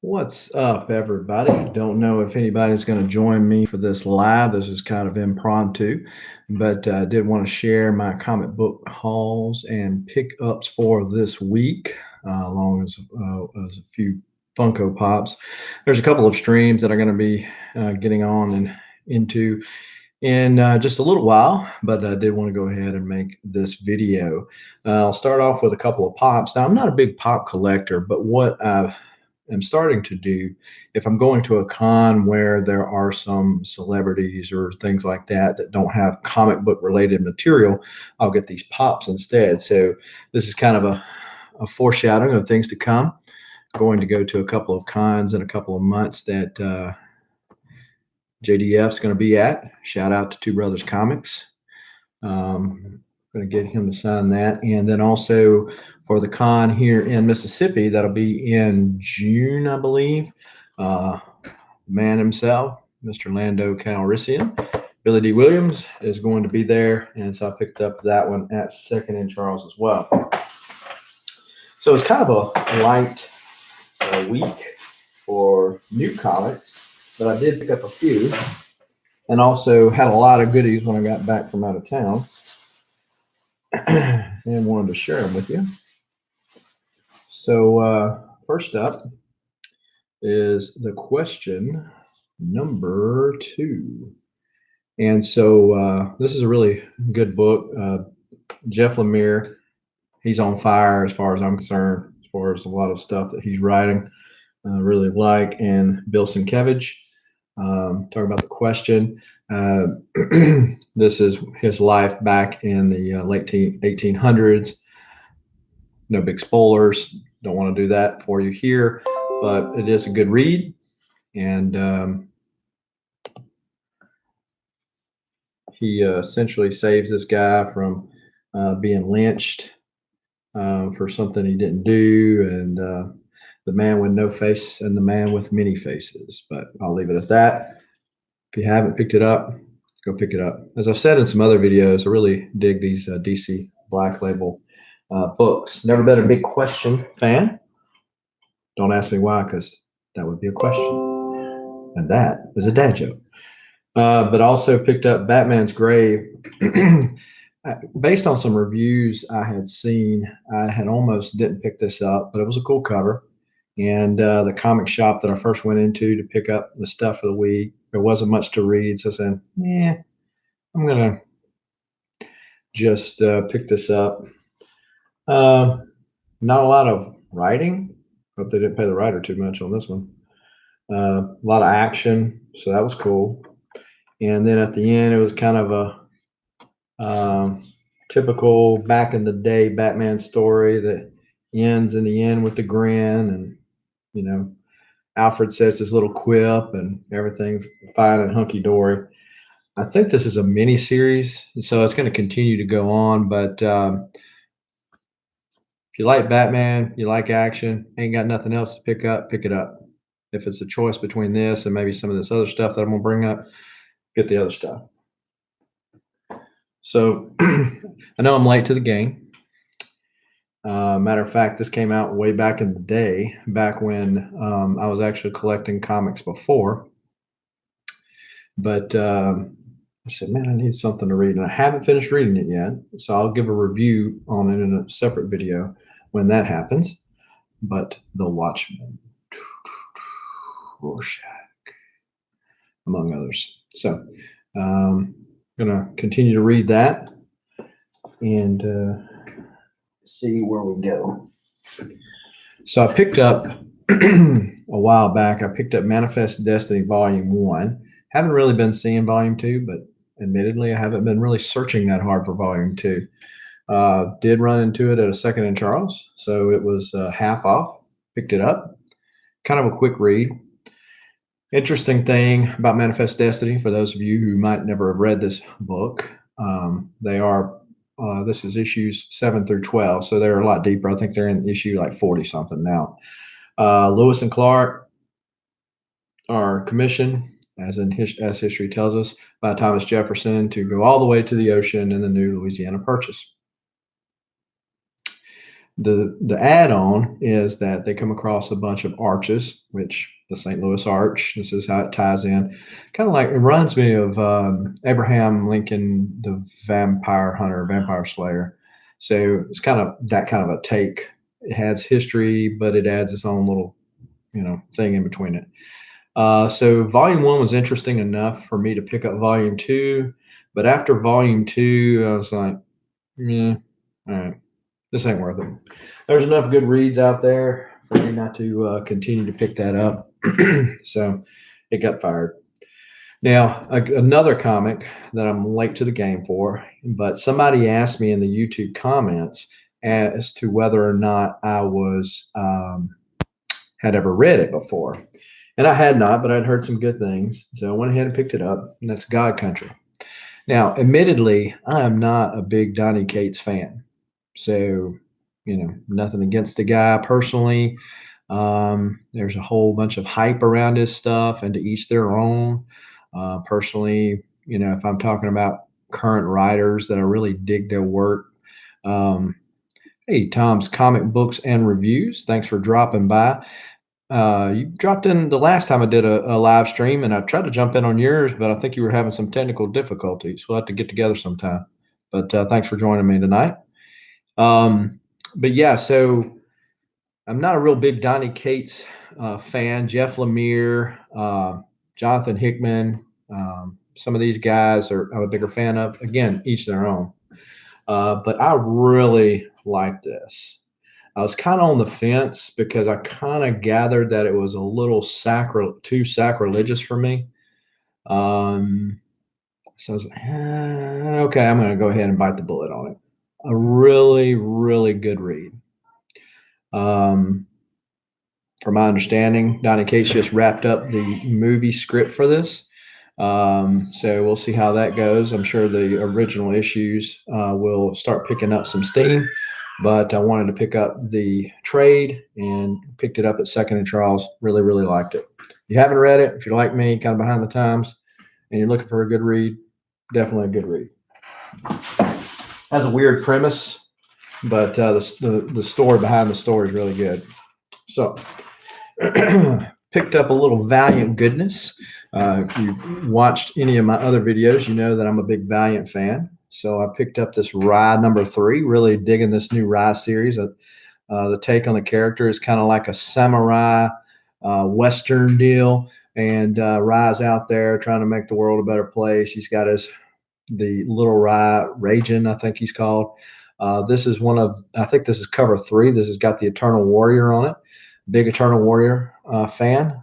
What's up, everybody? Don't know if anybody's going to join me for this live. This is kind of impromptu, but I did want to share my comic book hauls and pickups for this week, along as a few Funko Pops. There's a couple of streams that are going to be getting on and into in just a little while, but I did want to go ahead and make this video. I'll start off with a couple of pops. Now, I'm not a big pop collector, but what I am starting to do, if I'm going to a con where there are some celebrities or things like that that don't have comic book related material, I'll get these pops instead. So this is kind of a foreshadowing of things to come. Going to go to a couple of cons in a couple of months that JDF's going to be at. Shout out to Two Brothers Comics. Going to get him to sign that. And then also for the con here in Mississippi, that'll be in June, I believe. Man himself, Mr. Lando Calrissian, Billy D. Williams is going to be there. And so I picked up that one at Second and Charles as well. So it's kind of a light week for new comics, but I did pick up a few and also had a lot of goodies when I got back from out of town and wanted to share them with you. So first up is the question number 2. And so this is a really good book. Jeff Lemire, he's on fire as far as I'm concerned, as far as a lot of stuff that he's writing. I really like. And Bill Sienkiewicz, talk about the question. This is his life back in the late 1800s. No big spoilers. Don't want to do that for you here, but it is a good read. And he essentially saves this guy from being lynched for something he didn't do. And the man with no face and the man with many faces. But I'll leave it at that. If you haven't picked it up, go pick it up. As I've said in some other videos, I really dig these DC Black Label books. Never been a big Question fan. Don't ask me why, because that would be a question. And that is a dad joke. But also picked up Batman's Grave. Based on some reviews I had seen, I had almost didn't pick this up, but it was a cool cover. And the comic shop that I first went into to pick up the stuff for the week, there wasn't much to read. So I said, I'm going to just pick this up. Not a lot of writing. Hope they didn't pay the writer too much on this one. A lot of action. So that was cool. And then at the end, it was kind of a typical back in the day Batman story that ends in the end with the grin, and Alfred says his little quip and everything's fine and hunky-dory. I think this is a mini series, so it's going to continue to go on. But if you like Batman, you like action, ain't got nothing else to pick up, pick it up. If it's a choice between this and maybe some of this other stuff that I'm going to bring up, get the other stuff. So I know I'm late to the game. Matter of fact, this came out way back in the day, back when I was actually collecting comics before. But I said, man, I need something to read. And I haven't finished reading it yet. So I'll give a review on it in a separate video when that happens. But The Watchmen, Rorschach, among others. So I'm going to continue to read that and see where we go. So I picked up a while back, I picked up Manifest Destiny Volume 1. Haven't really been seeing Volume 2, but admittedly, I haven't been really searching that hard for Volume 2. Did run into it at a Second and Charles, so it was half off. Picked it up. Kind of a quick read. Interesting thing about Manifest Destiny, for those of you who might never have read this book, they are this is issues 7 through 12, so they're a lot deeper. I think they're in issue like 40 something now. Lewis and Clark are commissioned, as history tells us, by Thomas Jefferson to go all the way to the ocean in the new Louisiana Purchase. The add-on is that they come across a bunch of arches, which the St. Louis Arch, this is how it ties in. Kind of like, it reminds me of Abraham Lincoln, the vampire hunter, vampire slayer. So it's kind of that kind of a take. It has history, but it adds its own little, thing in between it. So volume one was interesting enough for me to pick up volume two, but after volume two, I was like, yeah, all right, this ain't worth it. There's enough good reads out there for me not to continue to pick that up. So it got fired. Now, another comic that I'm late to the game for, but somebody asked me in the YouTube comments as to whether or not I was had ever read it before. And I had not, but I'd heard some good things. So I went ahead and picked it up, and that's God Country. Now, admittedly, I am not a big Donny Cates fan. So, nothing against the guy personally. There's a whole bunch of hype around his stuff, and to each their own. Personally, if I'm talking about current writers that I really dig their work, hey, Tom's Comic Books and Reviews, thanks for dropping by. You dropped in the last time I did a live stream, and I tried to jump in on yours, but I think you were having some technical difficulties. We'll have to get together sometime. But thanks for joining me tonight. But yeah, so I'm not a real big Donny Cates fan. Jeff Lemire, Jonathan Hickman, some of these guys I'm a bigger fan of. Again, each their own. But I really like this. I was kind of on the fence because I kind of gathered that it was a little too sacrilegious for me. So I was like, okay, I'm going to go ahead and bite the bullet on it. A really, really good read. From my understanding, Donny Cates just wrapped up the movie script for this. So we'll see how that goes. I'm sure the original issues will start picking up some steam. But I wanted to pick up the trade and picked it up at Second and Charles. Really, really liked it. If you haven't read it, if you're like me, kind of behind the times, and you're looking for a good read, definitely a good read. Has a weird premise, but the story behind the story is really good. So picked up a little Valiant goodness. If you've watched any of my other videos, you know that I'm a big Valiant fan. So I picked up this Rye #3, really digging this new Rye series. The take on the character is kind of like a samurai Western deal. And Rye's out there trying to make the world a better place. He's got the little Rye, Ragin, I think he's called. This is I think this is cover 3. This has got the Eternal Warrior on it. Big Eternal Warrior fan.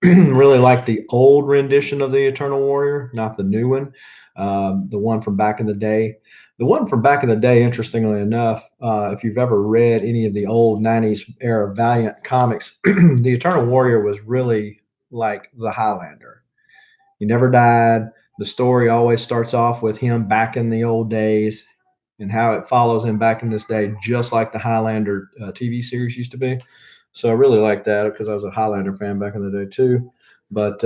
Really like the old rendition of the Eternal Warrior, not the new one. The one from back in the day. The one from back in the day, interestingly enough, if you've ever read any of the old 90s era Valiant comics, the Eternal Warrior was really like the Highlander. He never died. The story always starts off with him back in the old days and how it follows him back in this day, just like the Highlander TV series used to be. So I really like that because I was a Highlander fan back in the day too. But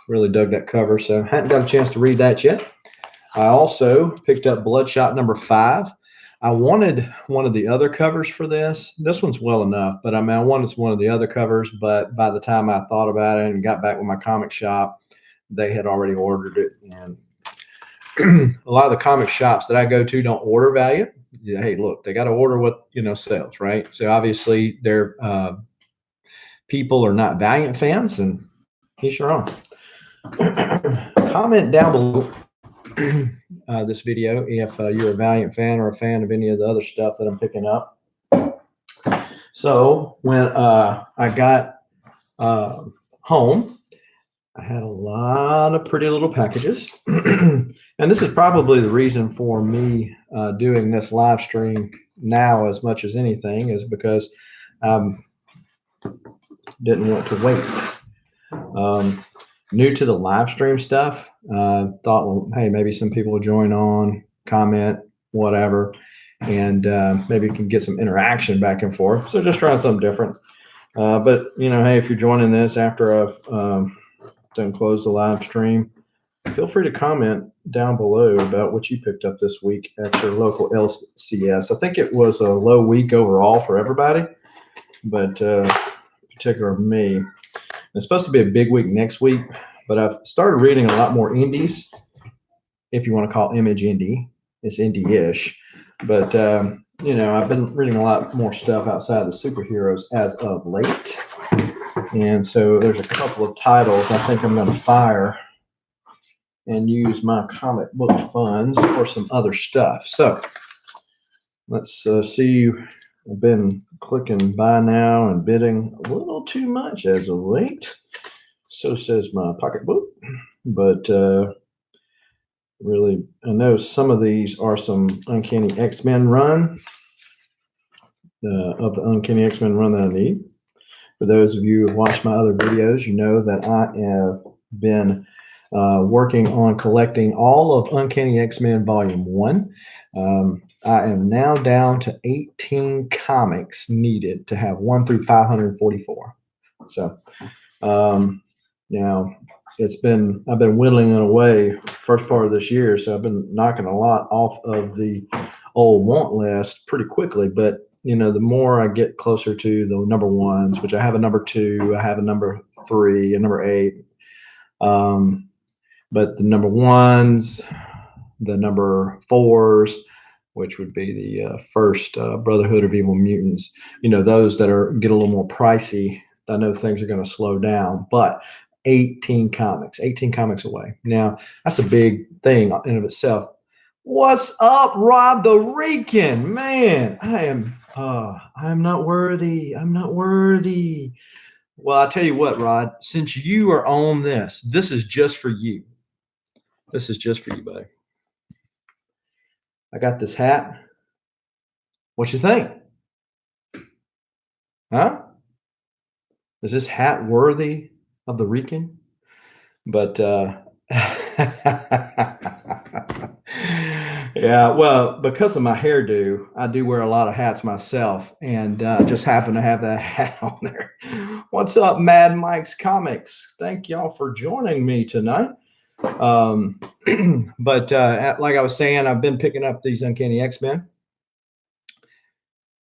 really dug that cover. So hadn't got a chance to read that yet. I also picked up Bloodshot #5. I wanted one of the other covers for this. This one's well enough, but I wanted one of the other covers. But by the time I thought about it and got back with my comic shop, they had already ordered it. And a lot of the comic shops that I go to don't order Valiant. Yeah, hey, look, they got to order what sells, right? So obviously, their people are not Valiant fans, and he's your own. Comment down below this video if you're a Valiant fan or a fan of any of the other stuff that I'm picking up. So when I got home, I had a lot of pretty little packages. And this is probably the reason for me doing this live stream now as much as anything, is because didn't want to wait. New to the live stream stuff, thought, well, hey, maybe some people will join on, comment, whatever, and maybe we can get some interaction back and forth. So just trying something different. But hey, if you're joining this after I've done close the live stream, feel free to comment down below about what you picked up this week at your local LCS. I think it was a low week overall for everybody, but particular me. It's supposed to be a big week next week, but I've started reading a lot more indies, if you want to call Image indie. It's indie-ish, but I've been reading a lot more stuff outside of the superheroes as of late, and so there's a couple of titles I think I'm going to fire and use my comic book funds for some other stuff. So let's see. I've been clicking buy now and bidding a little too much as of late. So says my pocketbook. But really, I know some of these are some Uncanny X-Men run, of the Uncanny X-Men run that I need. For those of you who have watched my other videos, you know that I have been working on collecting all of Uncanny X-Men Volume 1. I am now down to 18 comics needed to have 1 through 544. So now I've been whittling it away first part of this year, so I've been knocking a lot off of the old want list pretty quickly. But the more I get closer to the number ones, which I have a number 2, I have a number 3, a number 8. But the number ones, the number 4s, which would be the first Brotherhood of Evil Mutants, those that get a little more pricey, I know things are going to slow down, but 18 comics away. Now, that's a big thing in and of itself. What's up, Rob the Rican? Man, I'm not worthy. I'm not worthy. Well, I tell you what, Rod, since you are on this is just for you. This is just for you, buddy. I got this hat. What you think? Huh? Is this hat worthy of the Rican? But yeah, well, because of my hairdo, I do wear a lot of hats myself, and just happen to have that hat on there. What's up, Mad Mike's Comics? Thank y'all for joining me tonight. But like I was saying, I've been picking up these Uncanny X-Men.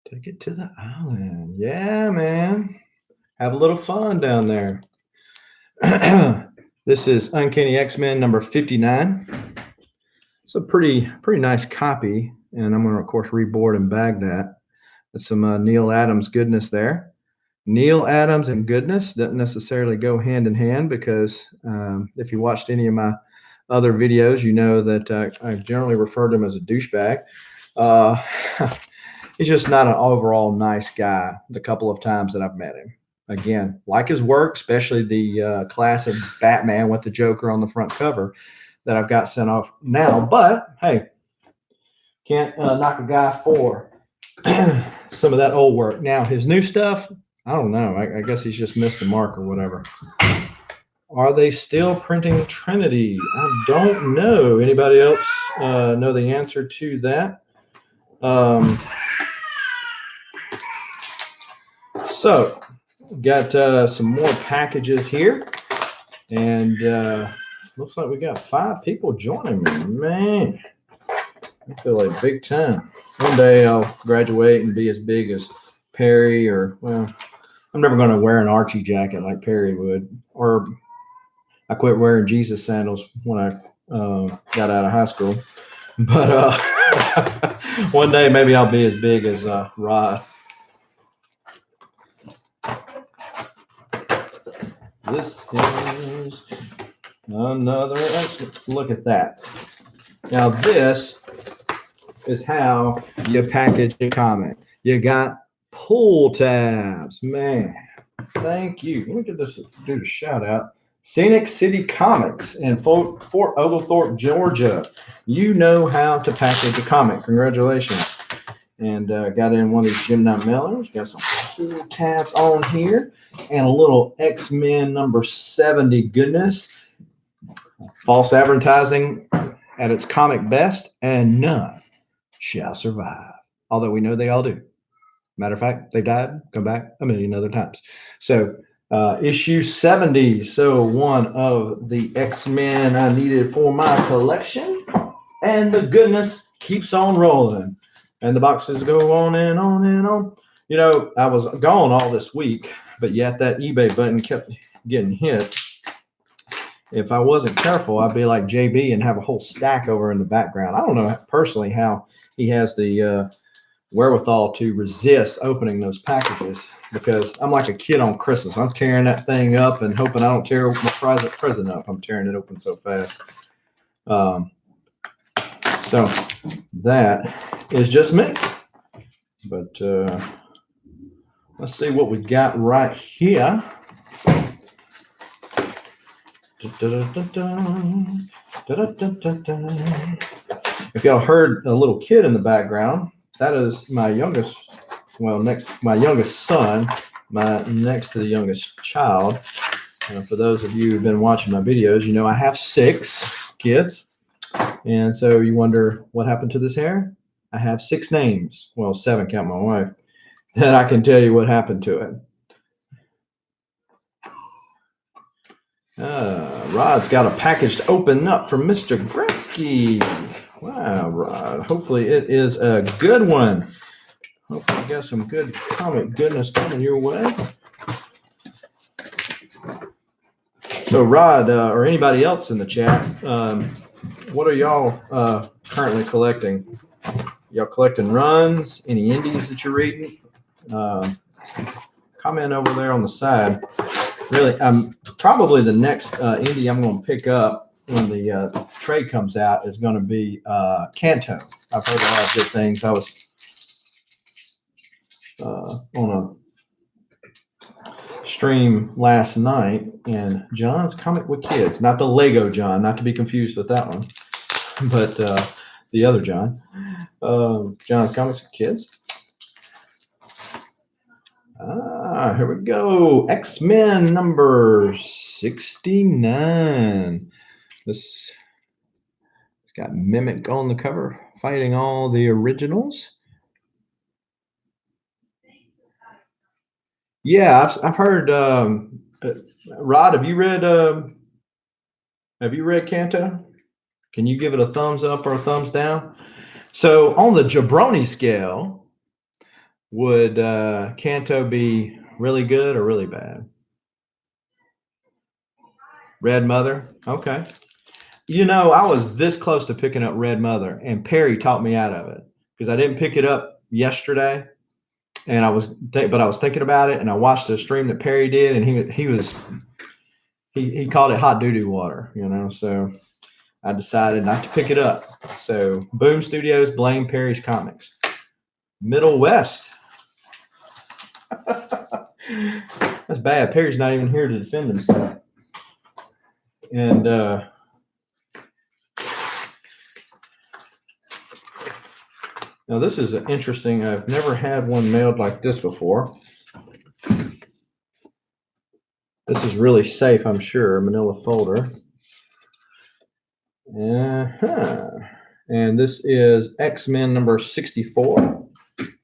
Take it to the island. Yeah, man. Have a little fun down there. This is Uncanny X-Men number 59. It's a pretty nice copy, and I'm going to, of course, reboard and bag that. That's some Neal Adams goodness there. Neal Adams and goodness doesn't necessarily go hand in hand, because if you watched any of my other videos, you know that I generally refer to him as a douchebag. He's just not an overall nice guy the couple of times that I've met him. Again, like his work, especially the classic Batman with the Joker on the front cover that I've got sent off now. But hey, can't knock a guy for some of that old work. Now, his new stuff, I don't know. I guess he's just missed the mark or whatever. Are they still printing Trinity? I don't know. Anybody else know the answer to that? So, got some more packages here, and looks like we got 5 people joining me. Man, I feel like big time. One day I'll graduate and be as big as Perry, or, well, I'm never going to wear an Archie jacket like Perry would, or I quit wearing Jesus sandals when I got out of high school. But one day maybe I'll be as big as Rod. This is another excellent. Look at that. Now this is how you package a comic. You got pull tabs. Man, thank you. Let me get this, do the shout out. Scenic City Comics in Fort Oglethorpe, Georgia. You know how to package a comic. Congratulations. And got in one of these Jim Knight mailers. Got some pull tabs on here, and a little X-Men number 70 goodness. False advertising at its comic best, and none shall survive. Although we know they all do. Matter of fact, they died, come back a million other times. So Issue 70. So one of the X-Men I needed for my collection. And the goodness keeps on rolling. And the boxes go on and on and on. You know, I was gone all this week, but yet that eBay button kept getting hit. If I wasn't careful, I'd be like JB and have a whole stack over in the background. I don't know personally how he has the wherewithal to resist opening those packages, because I'm like a kid on Christmas. I'm tearing that thing up and hoping I don't tear my present up. I'm tearing it open so fast. So that is just me. But let's see what we got right here. If y'all heard a little kid in the background, that is my youngest, my youngest son, my next to the youngest child. For those of you who've been watching my videos, you know I have 6 kids. And so you wonder what happened to this hair? I have 6 names. Well, 7 count my wife. And I can tell you what happened to it. Rod's got a package to open up from Mr. Gretzky. Wow, Rod. Hopefully it is a good one. Hopefully you got some good comic goodness coming your way. So Rod, or anybody else in the chat, what are y'all currently collecting? Y'all collecting runs? Any indies that you're reading? Comment over there on the side. Really, probably the next indie I'm going to pick up when the trade comes out is going to be Kanto. I've heard a lot of good things. I was on a stream last night, and John's Comic with Kids, not the Lego John, not to be confused with that one, but the other John, John's Comics with Kids. Here we go. X-Men number 69. This has got Mimic on the cover, fighting all the originals. Yeah, I've heard. Rod, have you read Kanto? Can you give it a thumbs up or a thumbs down? So on the jabroni scale, would Kanto be really good or really bad? Red Mother? Okay. You know, I was this close to picking up Red Mother, and Perry talked me out of it because I didn't pick it up yesterday, and I was thinking about it, and I watched a stream that Perry did, and he called it hot doo-doo water, you know, so I decided not to pick it up. So Boom Studios, blame Perry's Comics. Middle West. That's bad. Perry's not even here to defend himself. And now this is interesting. I've never had one mailed like this before. This is really safe, I'm sure. Manila folder. And this is X-Men number 64.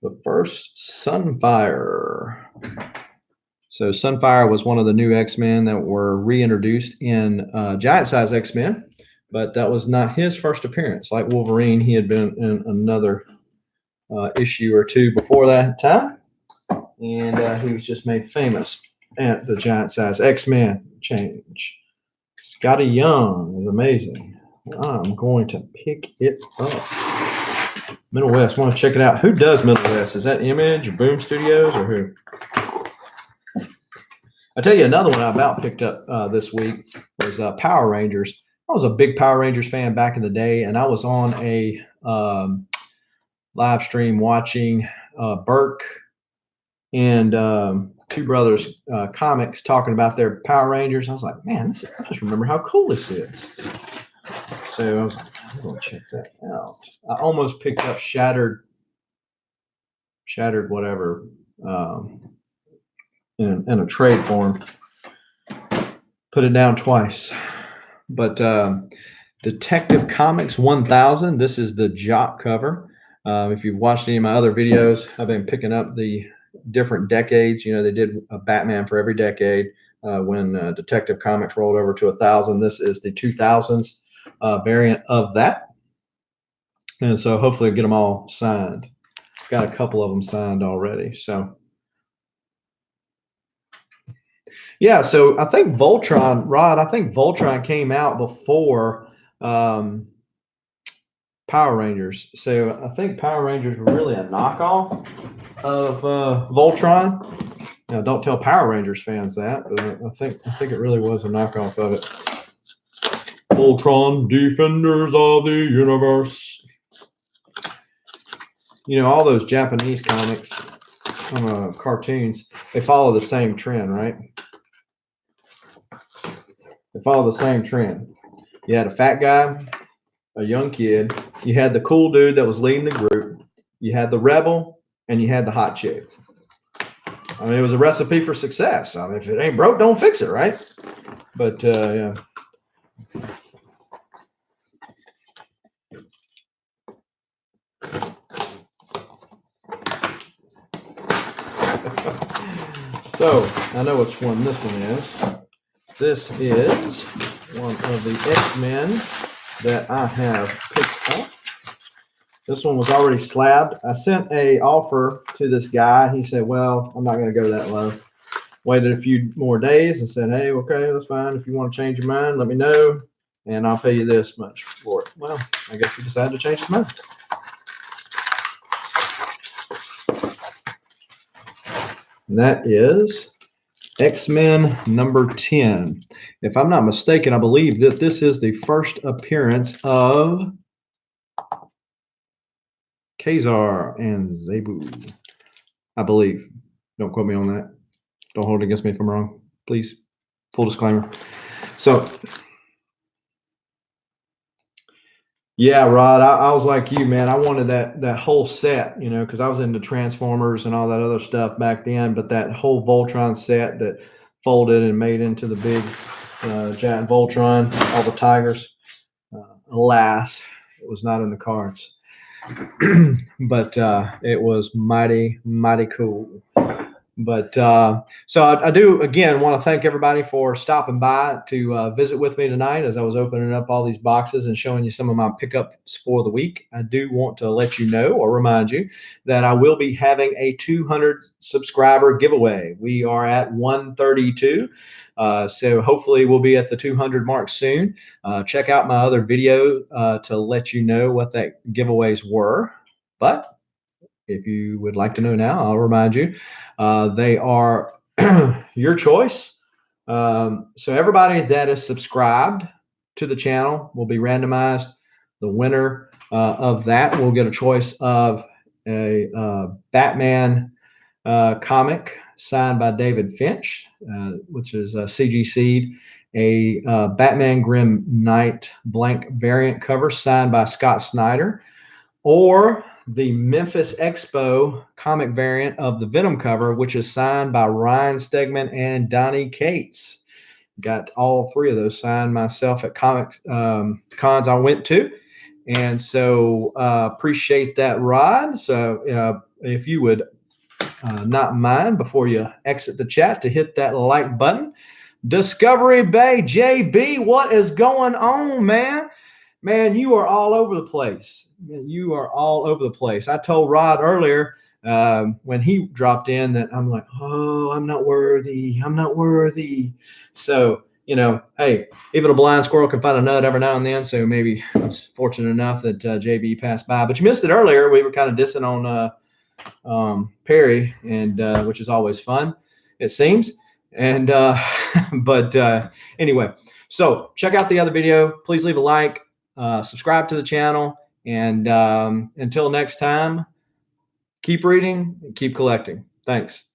The first Sunfire. So Sunfire was one of the new X-Men that were reintroduced in Giant Size X-Men, but that was not his first appearance. Like Wolverine, he had been in another issue or 2 before that time, and he was just made famous at the Giant Size X-Men change. Scotty Young is amazing. I'm going to pick it up. Middle West, want to check it out. Who does Middle West? Is that Image or Boom Studios or who? I'll tell you another one I about picked up this week was Power Rangers. I was a big Power Rangers fan back in the day, and I was on a live stream watching Burke and Two Brothers Comics talking about their Power Rangers. I was like, man, I just remember how cool this is. So I was like, I'm going to check that out. I almost picked up Shattered whatever in a trade form. Put it down twice. But Detective Comics 1000, this is the Jock cover. If you've watched any of my other videos, I've been picking up the different decades. You know, they did a Batman for every decade. When Detective Comics rolled over to 1,000, this is the 2000s variant of that. And so hopefully get them all signed. Got a couple of them signed already. So yeah, so I think Voltron, Rod, I think Voltron came out before Power Rangers. So I think Power Rangers were really a knockoff of Voltron. Now, don't tell Power Rangers fans that, but I think it really was a knockoff of it. Voltron, Defenders of the Universe. You know, all those Japanese comics, cartoons, they follow the same trend, right? They follow the same trend. You had a fat guy, a young kid. You had the cool dude that was leading the group. You had the rebel, and you had the hot chick. I mean, it was a recipe for success. I mean, if it ain't broke, don't fix it, right? But yeah. So I know which one this one is. This is one of the X-Men that I have picked up. This one was already slabbed. I sent a offer to this guy. He said, well, I'm not going to go that low. Waited a few more days and said, hey, okay, that's fine. If you want to change your mind, let me know, and I'll pay you this much for it. Well, I guess he decided to change his mind. And that is X-Men number 10. If I'm not mistaken, I believe that this is the first appearance of Kazar and Zebu, I believe. Don't quote me on that. Don't hold it against me if I'm wrong, please. Full disclaimer. So, yeah, Rod, I was like you, man. I wanted that whole set, you know, because I was into Transformers and all that other stuff back then. But that whole Voltron set that folded and made into the big giant Voltron, all the tigers. Alas, it was not in the cards. But it was mighty, mighty cool. But so I do, again, want to thank everybody for stopping by to visit with me tonight as I was opening up all these boxes and showing you some of my pickups for the week. I do want to let you know or remind you that I will be having a 200 subscriber giveaway. We are at 132. So hopefully we'll be at the 200 mark soon. Check out my other video to let you know what that giveaways were. But if you would like to know now, I'll remind you, they are your choice. So everybody that is subscribed to the channel will be randomized. The winner of that will get a choice of a Batman comic signed by David Finch, which is CG Seed, a Batman Grim Knight blank variant cover signed by Scott Snyder, or the Memphis Expo comic variant of the Venom cover, which is signed by Ryan Stegman and Donnie Cates. Got all three of those signed myself at comics cons I went to. And so appreciate that, Rod. So if you would not mind, before you exit the chat, to hit that like button. Discovery Bay, JB, what is going on, man? Man, you are all over the place. You are all over the place. I told Rod earlier when he dropped in that I'm like, oh, I'm not worthy. I'm not worthy. So, you know, hey, even a blind squirrel can find a nut every now and then. So maybe I was fortunate enough that JB passed by. But you missed it earlier. We were kind of dissing on Perry, and which is always fun, it seems. And but anyway, so check out the other video. Please leave a like. Subscribe to the channel, and until next time, keep reading and keep collecting. Thanks.